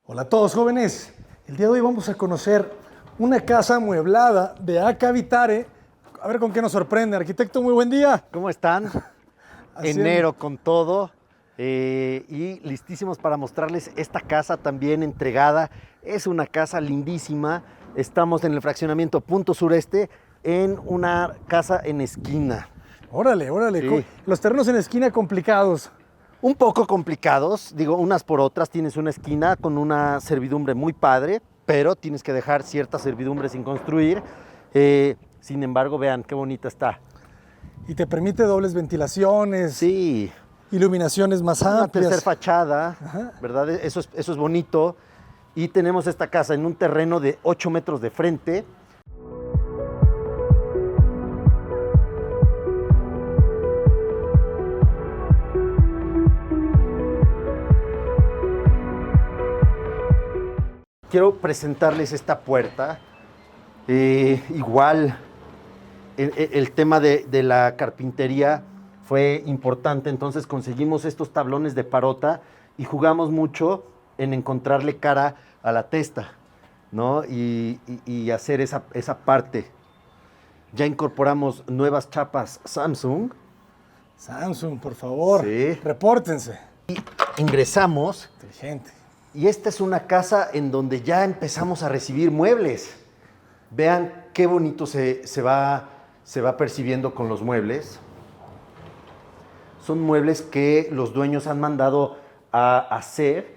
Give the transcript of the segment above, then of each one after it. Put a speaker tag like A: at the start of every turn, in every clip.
A: Hola a todos jóvenes, el día de hoy vamos a conocer una casa amueblada de AK Vitare. A ver con qué nos sorprende. Arquitecto, muy buen día.
B: ¿Cómo están?
A: Haciendo-
B: Enero con todo y listísimos para mostrarles esta casa también entregada. Es una casa lindísima. Estamos en el fraccionamiento Punto Sureste en una casa en esquina.
A: Órale, órale.
B: Sí.
A: Los terrenos en esquina complicados.
B: Un poco complicados, digo, unas por otras. Tienes una esquina con una servidumbre muy padre, pero tienes que dejar ciertas servidumbres sin construir. Sin embargo, vean qué bonita está.
A: Y te permite dobles ventilaciones,
B: Sí,
A: iluminaciones más
B: una tercera
A: amplias.
B: fachada,
A: Ajá.
B: ¿verdad? Eso es bonito. Y tenemos esta casa en un terreno de 8 metros de frente. Quiero presentarles esta puerta. Igual, el tema de la carpintería fue importante, entonces conseguimos estos tablones de parota y jugamos mucho en encontrarle cara a la testa, ¿no? Y hacer esa parte. Ya incorporamos nuevas chapas Samsung.
A: Samsung, por favor,
B: Sí.
A: repórtense.
B: Ingresamos
A: Inteligente.
B: y esta es una casa en donde ya empezamos a recibir muebles. Vean qué bonito se va percibiendo con los muebles. Son muebles que los dueños han mandado a hacer.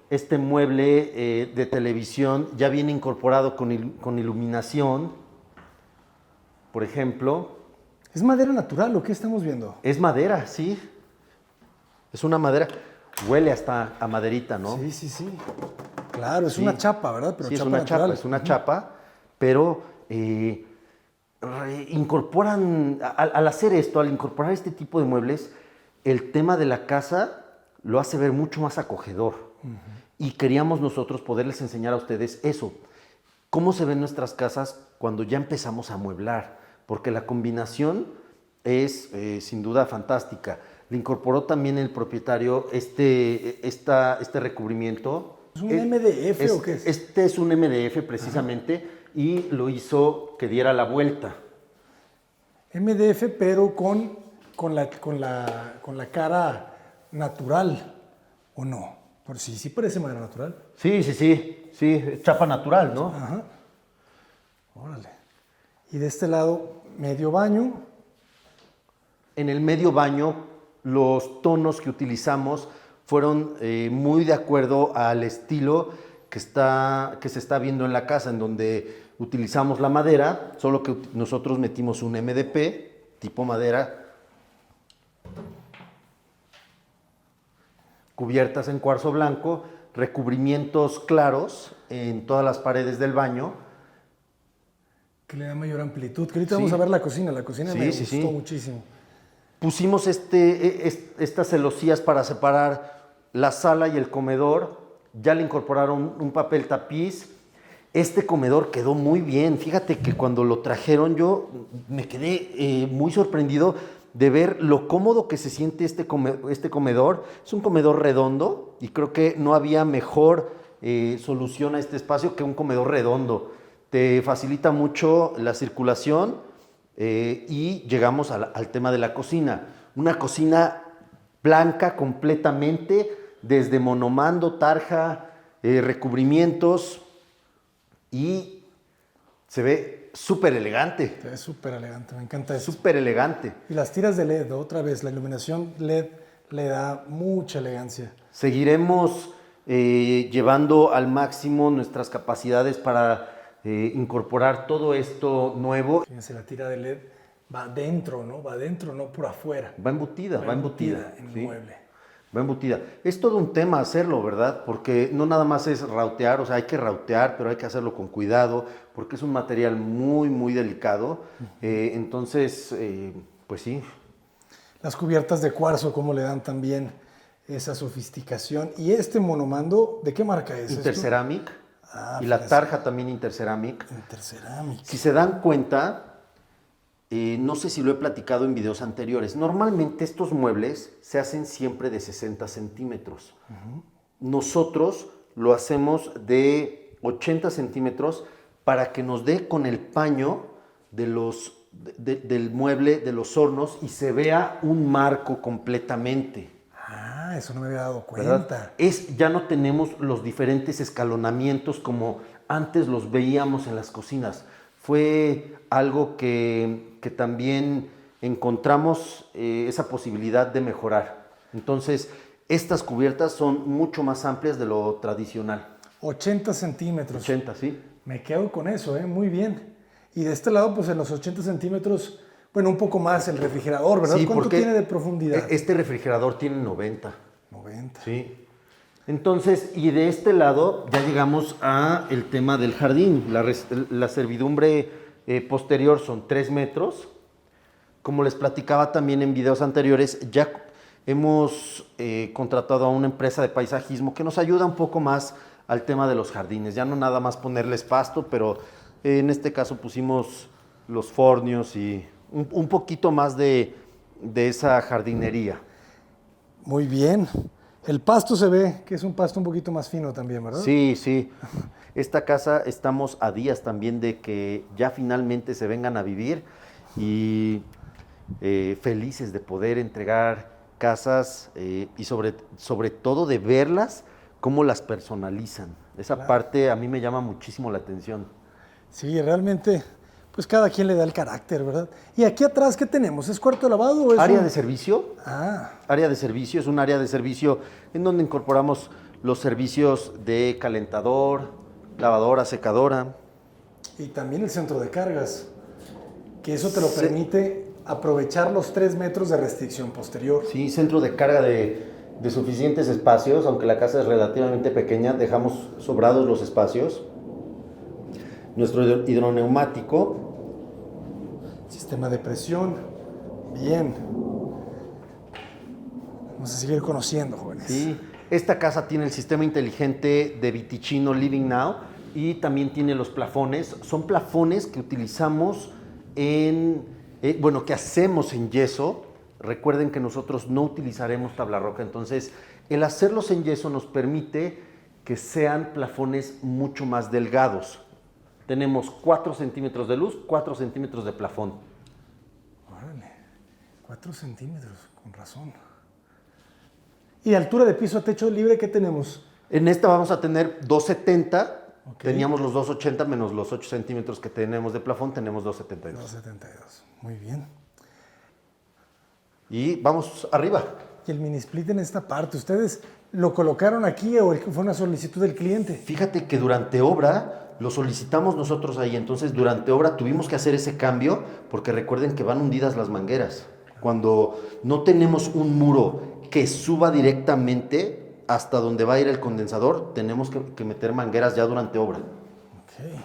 B: Este mueble de televisión ya viene incorporado con iluminación, por ejemplo.
A: ¿Es madera natural o qué estamos viendo?
B: Es madera, sí. Es una madera. Huele hasta a maderita, ¿no?
A: Sí, sí, sí. Claro, es
B: Sí.
A: una chapa, ¿verdad? Pero
B: Sí, es
A: chapa
B: una
A: natural.
B: chapa, es una chapa, pero incorporan, al hacer esto, al incorporar este tipo de muebles, el tema de la casa lo hace ver mucho más acogedor. Y queríamos nosotros poderles enseñar a ustedes eso, cómo se ven nuestras casas cuando ya empezamos a amueblar, porque la combinación es sin duda fantástica. Le incorporó también el propietario este recubrimiento.
A: ¿Es un MDF o qué es?
B: Este es un MDF precisamente y lo hizo que diera la vuelta.
A: MDF, pero con la cara natural, ¿o no? Por si sí parece madera natural.
B: Sí, chapa natural, ¿no?
A: Ajá. Órale. Y de este lado, medio baño.
B: En el medio baño, los tonos que utilizamos fueron muy de acuerdo al estilo que se está viendo en la casa, en donde utilizamos la madera, solo que nosotros metimos un MDP tipo madera, cubiertas en cuarzo blanco, recubrimientos claros en todas las paredes del baño.
A: Que le da mayor amplitud. Que ahorita
B: Sí.
A: vamos a ver la cocina. La cocina
B: Sí,
A: me
B: sí,
A: gustó
B: sí.
A: muchísimo.
B: Pusimos estas celosías para separar la sala y el comedor. Ya le incorporaron un papel tapiz. Este comedor quedó muy bien. Fíjate que cuando lo trajeron yo me quedé muy sorprendido de ver lo cómodo que se siente este comedor. Es un comedor redondo y creo que no había mejor solución a este espacio que un comedor redondo. Te facilita mucho la circulación. Y llegamos al tema de la cocina. Una cocina blanca completamente, desde monomando, tarja, recubrimientos, y se ve súper elegante.
A: Es súper elegante, me encanta eso.
B: Súper elegante.
A: Y las tiras de LED, otra vez, la iluminación LED le da mucha elegancia.
B: Seguiremos llevando al máximo nuestras capacidades para incorporar todo esto nuevo.
A: Fíjense, la tira de LED va dentro, ¿no? Va dentro, no por afuera.
B: Va embutida.
A: en el
B: Sí.
A: mueble.
B: Va embutida. Es todo un tema hacerlo, ¿verdad? Porque no nada más es rautear, o sea, hay que rautear, pero hay que hacerlo con cuidado, porque es un material muy, muy delicado. Entonces, pues sí.
A: Las cubiertas de cuarzo, cómo le dan también esa sofisticación. Y este monomando, ¿de qué marca es?
B: Interceramic.
A: Ah,
B: Y la
A: fíjense.
B: tarja también Interceramic.
A: Interceramic.
B: Si se dan cuenta, no sé si lo he platicado en videos anteriores, normalmente estos muebles se hacen siempre de 60 centímetros. Nosotros lo hacemos de 80 centímetros para que nos dé con el paño del mueble, de los hornos, y se vea un marco completamente.
A: Ah, eso no me había dado
B: ¿Verdad?
A: cuenta.
B: Ya no tenemos los diferentes escalonamientos como antes los veíamos en las cocinas. Fue algo que también encontramos esa posibilidad de mejorar. Entonces, estas cubiertas son mucho más amplias de lo tradicional.
A: 80 centímetros.
B: 80, ¿sí?
A: Me quedo con eso, muy bien. Y de este lado, pues en los 80 centímetros, bueno, un poco más el refrigerador, ¿verdad?
B: Sí,
A: ¿Cuánto
B: porque
A: tiene de profundidad?
B: este refrigerador tiene 90.
A: 90.
B: Sí. Entonces, y de este lado ya llegamos a el tema del jardín. La servidumbre posterior son 3 metros. Como les platicaba también en videos anteriores, ya hemos contratado a una empresa de paisajismo que nos ayuda un poco más al tema de los jardines. Ya no nada más ponerles pasto, pero en este caso pusimos los fornios y un poquito más de esa jardinería.
A: Muy bien. El pasto se ve que es un pasto un poquito más fino también, ¿verdad?
B: Sí, sí. Esta casa estamos a días también de que ya finalmente se vengan a vivir y felices de poder entregar casas y sobre todo de verlas, cómo las personalizan. Esa
A: Claro.
B: parte a mí me llama muchísimo la atención.
A: Sí, realmente, pues cada quien le da el carácter, ¿verdad? Y aquí atrás, ¿qué tenemos? ¿Es cuarto de lavado o es
B: ¿Área de servicio?
A: Ah,
B: Área de servicio es un área de servicio en donde incorporamos los servicios de calentador, lavadora, secadora.
A: y también el centro de cargas, que eso te lo
B: Sí.
A: permite aprovechar los 3 metros de restricción posterior.
B: Sí, centro de carga de suficientes espacios, aunque la casa es relativamente pequeña, dejamos sobrados los espacios. Nuestro hidroneumático.
A: Sistema de presión. Bien. Vamos a seguir conociendo, jóvenes.
B: Sí. Esta casa tiene el sistema inteligente de Vitichino Living Now y también tiene los plafones. Son plafones que utilizamos que hacemos en yeso. Recuerden que nosotros no utilizaremos tabla roca, entonces el hacerlos en yeso nos permite que sean plafones mucho más delgados. Tenemos 4 centímetros de luz, 4 centímetros de plafón.
A: Órale, 4 centímetros, con razón. ¿Y altura de piso a techo libre qué tenemos?
B: En esta vamos a tener 270.
A: Ok.
B: Teníamos los 280 menos los 8 centímetros que tenemos de plafón, tenemos 272.
A: 272, muy bien.
B: Y vamos arriba.
A: Y el mini split en esta parte, ¿ustedes lo colocaron aquí o fue una solicitud del cliente?
B: Fíjate que durante obra lo solicitamos nosotros ahí, entonces durante obra tuvimos que hacer ese cambio porque recuerden que van hundidas las mangueras. Cuando no tenemos un muro que suba directamente hasta donde va a ir el condensador, tenemos que meter mangueras ya durante obra.
A: Ok.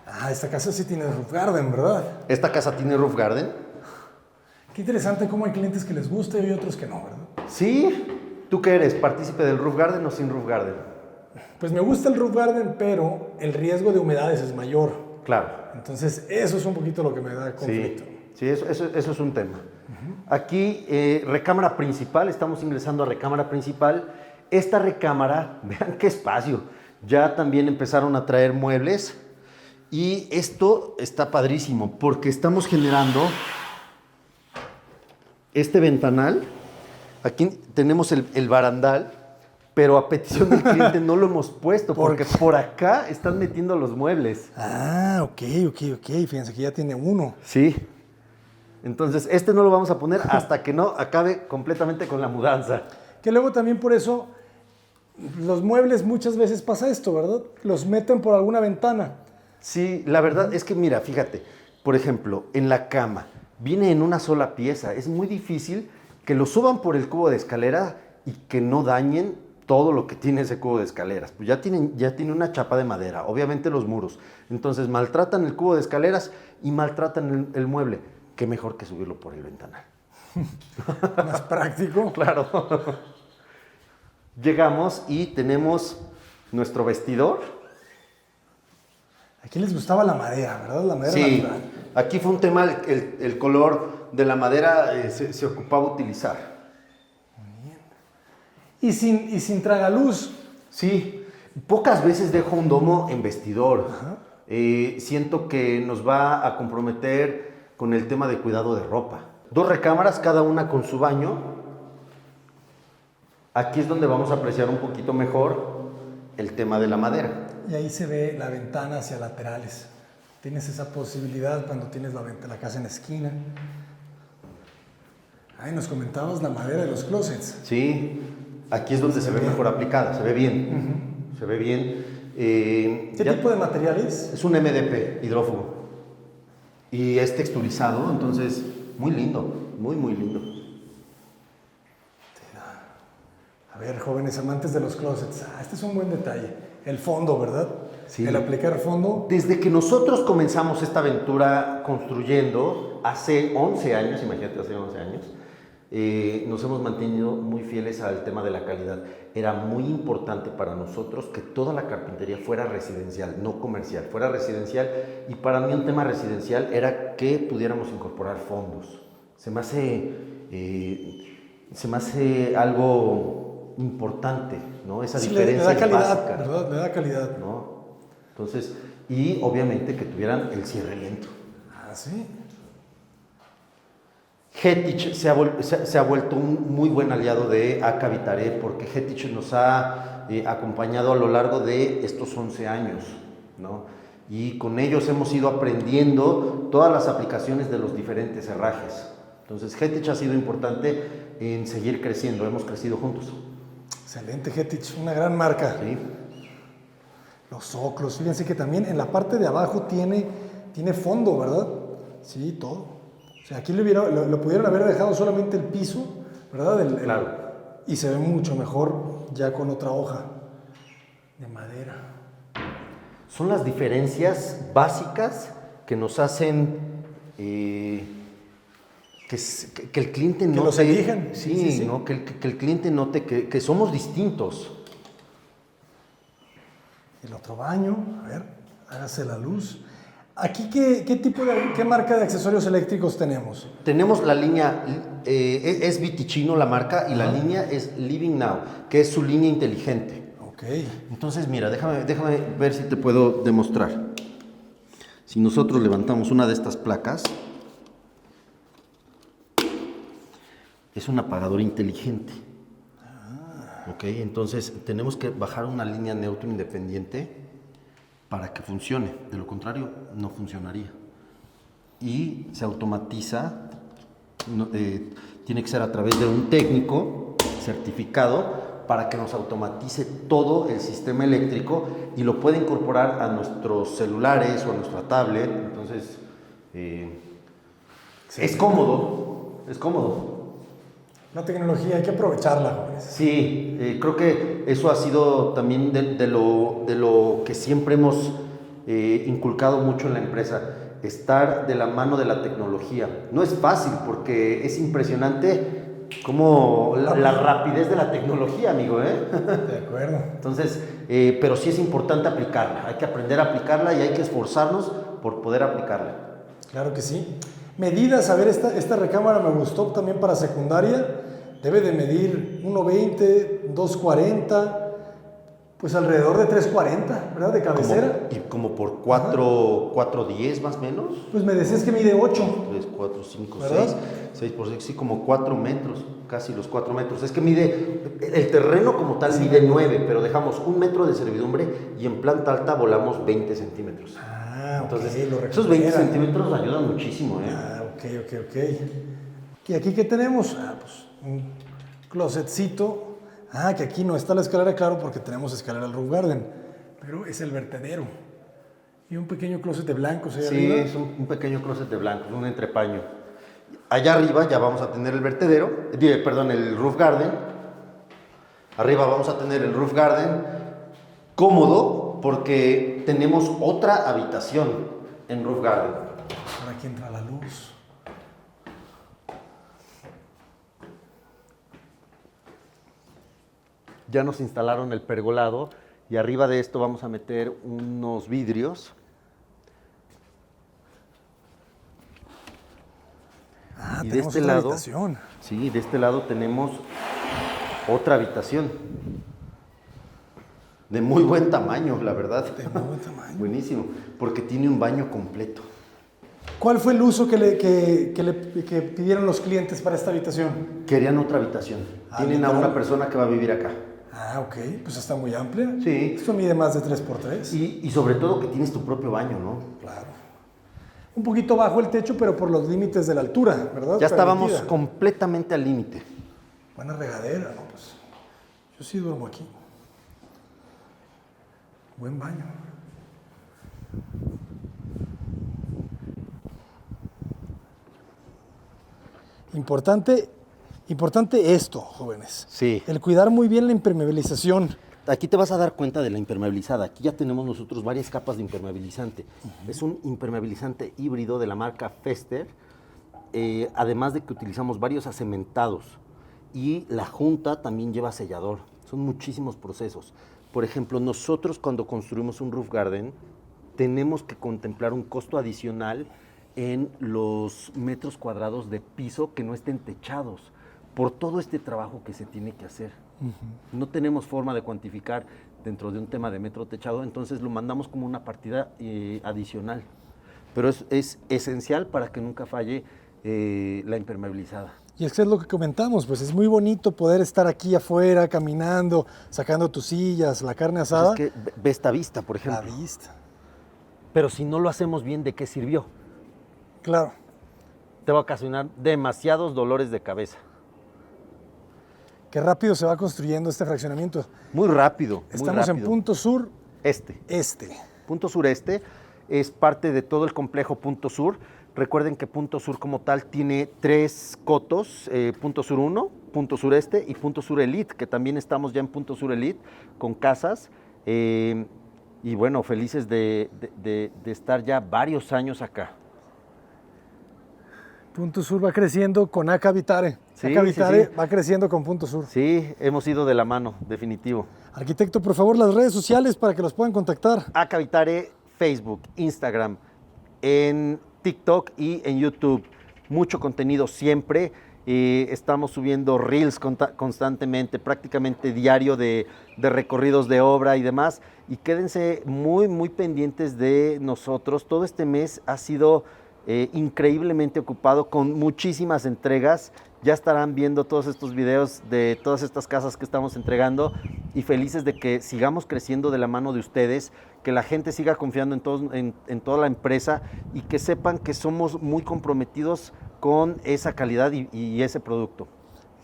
A: Ah, esta casa sí tiene roof garden, ¿verdad?
B: Esta casa tiene roof garden.
A: Qué interesante cómo hay clientes que les gusta y otros que no, ¿verdad?
B: Sí. ¿Tú qué eres? ¿Partícipe del roof garden o sin roof garden?
A: Pues me gusta el roof garden, pero el riesgo de humedades es mayor.
B: Claro.
A: Entonces, eso es un poquito lo que me da conflicto.
B: Sí, eso es un tema. Aquí, recámara principal, estamos ingresando a recámara principal. Esta recámara, vean qué espacio, ya también empezaron a traer muebles y esto está padrísimo porque estamos generando este ventanal. Aquí tenemos el barandal, pero a petición del cliente no lo hemos puesto porque por acá están metiendo los muebles.
A: Ah, ok. Fíjense que ya tiene uno.
B: Sí. Entonces, este no lo vamos a poner hasta que no acabe completamente con la mudanza.
A: Que luego también por eso los muebles muchas veces pasa esto, ¿verdad? Los meten por alguna ventana.
B: Sí, la verdad es que mira, fíjate, por ejemplo, en la cama, viene en una sola pieza. Es muy difícil que lo suban por el cubo de escalera y que no dañen todo lo que tiene ese cubo de escaleras. Pues ya tiene una chapa de madera, obviamente los muros. Entonces maltratan el cubo de escaleras y maltratan el mueble. Qué mejor que subirlo por el ventanal.
A: Más práctico.
B: Claro. Llegamos y tenemos nuestro vestidor.
A: Aquí les gustaba la madera, ¿verdad? La madera
B: Sí,
A: natural.
B: aquí fue un tema, el color de la madera se ocupaba utilizar.
A: y sin tragaluz.
B: Sí, pocas veces dejo un domo en vestidor. Siento que nos va a comprometer con el tema de cuidado de ropa. 2 recámaras, cada una con su baño. Aquí es donde vamos a apreciar un poquito mejor el tema de la madera.
A: Y ahí se ve la ventana hacia laterales. Tienes esa posibilidad cuando tienes la casa en la esquina. Ay, nos comentabas la madera de los closets.
B: Sí, aquí es donde se ve mejor aplicada, se ve bien. Se ve bien.
A: ¿Qué tipo de material es?
B: Es un MDP, hidrófugo. Y es texturizado, entonces muy lindo, muy lindo.
A: A ver, jóvenes amantes de los closets, este es un buen detalle. El fondo, ¿verdad?
B: Sí.
A: El aplicar fondo.
B: Desde que nosotros comenzamos esta aventura construyendo, hace 11 años, imagínate, hace 11 años, nos hemos mantenido muy fieles al tema de la calidad. Era muy importante para nosotros que toda la carpintería fuera residencial, no comercial, fuera residencial. Y para mí un tema residencial era que pudiéramos incorporar fondos. Se me hace algo importante, ¿no? Esa diferencia
A: le da calidad,
B: básica,
A: ¿verdad? Le da calidad.
B: ¿no? Entonces, y obviamente que tuvieran el cierre lento.
A: Ah, sí.
B: Getich se ha vuelto un muy buen aliado de AK Vitaré, porque Getich nos ha acompañado a lo largo de estos 11 años, ¿no? Y con ellos hemos ido aprendiendo todas las aplicaciones de los diferentes herrajes. Entonces, Getich ha sido importante en seguir creciendo, hemos crecido juntos.
A: Excelente, Getich, una gran marca.
B: Sí.
A: Los oclos, fíjense que también en la parte de abajo tiene fondo, ¿verdad? Sí, todo. O sea, aquí lo pudieron haber dejado solamente el piso, ¿verdad?
B: Claro.
A: Y se ve mucho mejor ya con otra hoja de madera.
B: Son las diferencias básicas que nos hacen que el cliente note...
A: Que los elijan.
B: Sí. ¿No? Que el cliente note que somos distintos.
A: El otro baño, a ver, hágase la luz. Aquí, ¿qué marca de accesorios eléctricos tenemos?
B: Tenemos la línea, es Viticino la marca, y la línea es Living Now, que es su línea inteligente.
A: Ok.
B: Entonces, mira, déjame ver si te puedo demostrar. Si nosotros levantamos una de estas placas, es un apagador inteligente. Ok, entonces tenemos que bajar una línea neutro independiente para que funcione, de lo contrario no funcionaría. Y se automatiza, tiene que ser a través de un técnico certificado para que nos automatice todo el sistema eléctrico y lo puede incorporar a nuestros celulares o a nuestra tablet. Entonces, es cómodo, es cómodo.
A: La tecnología hay que aprovecharla, jóvenes.
B: Sí, creo que eso ha sido también de lo que siempre hemos inculcado mucho en la empresa, estar de la mano de la tecnología. No es fácil porque es impresionante como la rapidez de la tecnología, amigo, ¿eh?
A: De acuerdo.
B: Entonces, pero sí es importante aplicarla, hay que aprender a aplicarla y hay que esforzarnos por poder aplicarla.
A: Claro que sí. Medidas, a ver, esta recámara me gustó también para secundaria. Debe de medir 1.20, 2.40, pues alrededor de 3.40, ¿verdad? De cabecera.
B: Como por 4.10 más o menos.
A: Pues me decías que mide 8.
B: 3, 4, 5,
A: ¿verdad?
B: 6 por 6, sí, como 4 metros, casi los 4 metros. Es que el terreno como tal mide 9, pero dejamos 1 metro de servidumbre y en planta alta volamos 20 centímetros.
A: Ah,
B: entonces,
A: okay,
B: esos 20 centímetros ayudan muchísimo, ¿eh?
A: Ah, ok. ¿Y aquí qué tenemos? Pues un closetcito. Que aquí no está la escalera, claro, porque tenemos escalera al roof garden, pero es el vertedero. Y un pequeño closet de blancos ahí arriba.
B: Sí, es un pequeño closet de blancos, un entrepaño. Allá arriba ya vamos a tener el vertedero, el roof garden. Arriba vamos a tener el roof garden cómodo porque tenemos otra habitación en roof garden.
A: Ahora aquí entra la luz.
B: Ya nos instalaron el pergolado y arriba de esto vamos a meter unos vidrios. Y de
A: tenemos
B: este
A: otra
B: lado,
A: habitación.
B: sí, de este lado tenemos Otra habitación. De muy buen tamaño, la verdad.
A: De muy buen tamaño.
B: Buenísimo, porque tiene un baño completo.
A: ¿Cuál fue el uso que pidieron los clientes para esta habitación?
B: Querían otra habitación. Tienen a una persona que va a vivir acá.
A: Ah, ok. Pues está muy amplia.
B: Sí.
A: Esto mide más de 3x3.
B: Y sobre todo que tienes tu propio baño, ¿no?
A: Claro. Un poquito bajo el techo, pero por los límites de la altura, ¿verdad?
B: Ya estábamos
A: Permitida.
B: completamente al límite.
A: Buena regadera, ¿no? Pues yo sí duermo aquí. Buen baño. Importante esto, jóvenes.
B: Sí.
A: El cuidar muy bien la impermeabilización.
B: Aquí te vas a dar cuenta de la impermeabilizada. Aquí ya tenemos nosotros varias capas de impermeabilizante. Es un impermeabilizante híbrido de la marca Fester, además de que utilizamos varios acementados. Y la junta también lleva sellador. Son muchísimos procesos. Por ejemplo, nosotros cuando construimos un roof garden, tenemos que contemplar un costo adicional en los metros cuadrados de piso que no estén techados, por todo este trabajo que se tiene que hacer. No tenemos forma de cuantificar dentro de un tema de metro techado, entonces lo mandamos como una partida adicional. Pero es esencial para que nunca falle la impermeabilizada.
A: Y es que es lo que comentamos, pues es muy bonito poder estar aquí afuera, caminando, sacando tus sillas, la carne asada.
B: Pues es que ve esta vista, por ejemplo.
A: La vista.
B: Pero si no lo hacemos bien, ¿de qué sirvió?
A: Claro.
B: Te va a ocasionar demasiados dolores de cabeza.
A: Qué rápido se va construyendo este fraccionamiento.
B: Muy rápido.
A: Estamos en Punto Sur
B: Este. Punto Sureste es parte de todo el complejo Punto Sur. Recuerden que Punto Sur como tal tiene 3 cotos, Punto Sur 1, Punto Sureste y Punto Sur Elite, que también estamos ya en Punto Sur Elite con casas. Y bueno, felices de estar ya varios años acá.
A: Punto Sur va creciendo con Acá Habitare.
B: Sí,
A: Acá Habitare
B: sí.
A: va creciendo con Punto Sur.
B: Sí, hemos ido de la mano, definitivo.
A: Arquitecto, por favor, las redes sociales para que los puedan contactar.
B: Acá Habitare, Facebook, Instagram, en TikTok y en YouTube. Mucho contenido siempre. Estamos subiendo reels constantemente, prácticamente diario de recorridos de obra y demás. Y quédense muy, muy pendientes de nosotros. Todo este mes ha sido increíblemente ocupado con muchísimas entregas. Ya estarán viendo todos estos videos de todas estas casas que estamos entregando y felices de que sigamos creciendo de la mano de ustedes, que la gente siga confiando en toda la empresa y que sepan que somos muy comprometidos con esa calidad y ese producto.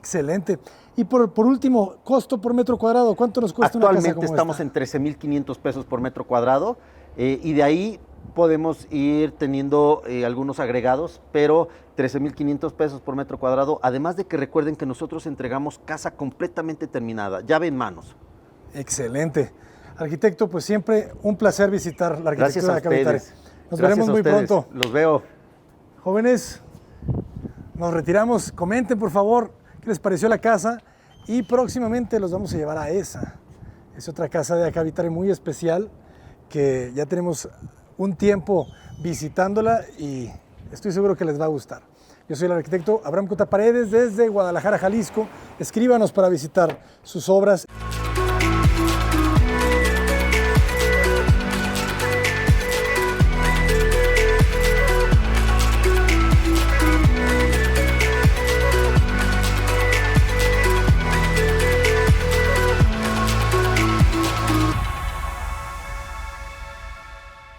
A: Excelente. Y por último, costo por metro cuadrado, ¿cuánto nos cuesta una casa como
B: Actualmente estamos
A: esta?
B: en 13,500 pesos por metro cuadrado y de ahí podemos ir teniendo algunos agregados, pero 13,500 pesos por metro cuadrado, además de que recuerden que nosotros entregamos casa completamente terminada, llave en manos.
A: Excelente. Arquitecto, pues siempre un placer visitar la
B: Gracias
A: arquitectura
B: a
A: de Acá Habitare.
B: ustedes.
A: Nos
B: Gracias
A: veremos
B: a
A: muy
B: ustedes.
A: pronto.
B: Los veo.
A: Jóvenes, nos retiramos. Comenten, por favor, qué les pareció la casa y próximamente los vamos a llevar a esa. Es otra casa de Acá Habitare muy especial que ya tenemos un tiempo visitándola y estoy seguro que les va a gustar. Yo soy el arquitecto Abraham Cota Paredes desde Guadalajara, Jalisco. Escríbanos para visitar sus obras.